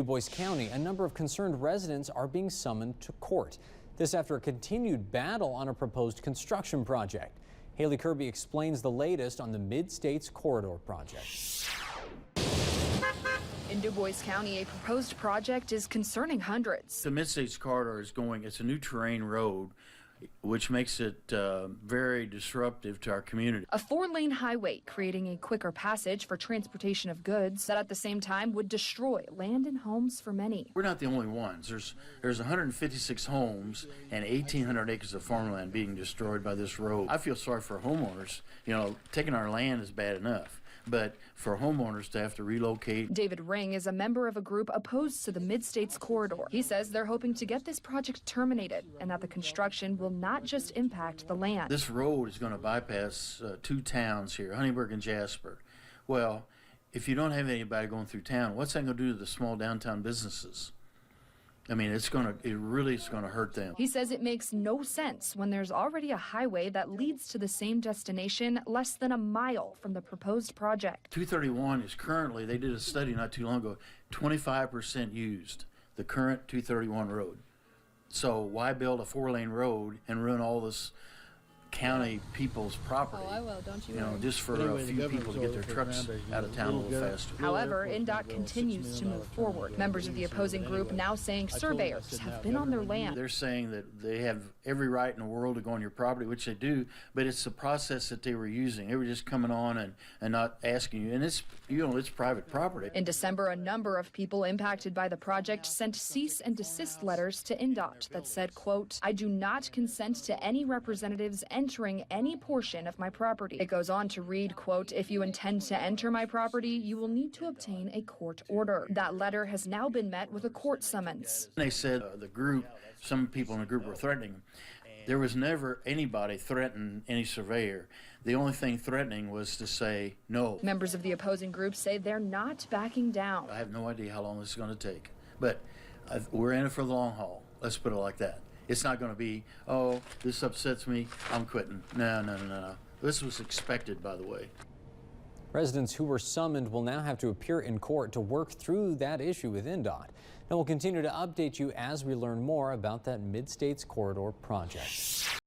Dubois County, a number of concerned residents are being summoned to court. This after a continued battle on a proposed construction project. Haley Kirby explains the latest on the Mid-States Corridor project. In Dubois County, a proposed project is concerning hundreds. The Mid-States Corridor is it's a new terrain road, which makes it very disruptive to our community. A 4-lane highway creating a quicker passage for transportation of goods that at the same time would destroy land and homes for many. We're not the only ones. There's 156 homes and 1,800 acres of farmland being destroyed by this road. I feel sorry for homeowners. You know, taking our land is bad enough, but for homeowners to have to relocate. David Ring is a member of a group opposed to the Mid-States Corridor. He says they're hoping to get this project terminated and that the construction will not just impact the land. This road is going to bypass two towns here, Honeyburg and Jasper. Well, if you don't have anybody going through town, what's that going to do to the small downtown businesses? I mean, it really is going to hurt them. He says it makes no sense when there's already a highway that leads to the same destination less than a mile from the proposed project. 231 is currently, they did a study not too long ago, 25% used, the current 231 road. So why build a 4-lane road and ruin all this county people's property? Oh, I will, don't you? You know, just for a few people to get their trucks out of town a little faster. However, INDOT continues to move forward. Members of the opposing group now saying surveyors have been on their land. They're saying that they have every right in the world to go on your property, which they do, but it's the process that they were using. They were just coming on and not asking you, and it's private property. In December, a number of people impacted by the project sent cease and desist letters to INDOT that said, quote, "I do not consent to any representatives entering any portion of my property." It goes on to read, quote, "If you intend to enter my property, you will need to obtain a court order." That letter has now been met with a court summons. They said some people in the group were threatening. There was never anybody threatening any surveyor. The only thing threatening was to say no. Members of the opposing group say they're not backing down. I have no idea how long this is going to take, but we're in it for the long haul. Let's put it like that. It's not going to be, oh, this upsets me, I'm quitting. No. This was expected, by the way. Residents who were summoned will now have to appear in court to work through that issue with INDOT. And we'll continue to update you as we learn more about that Mid-States Corridor project.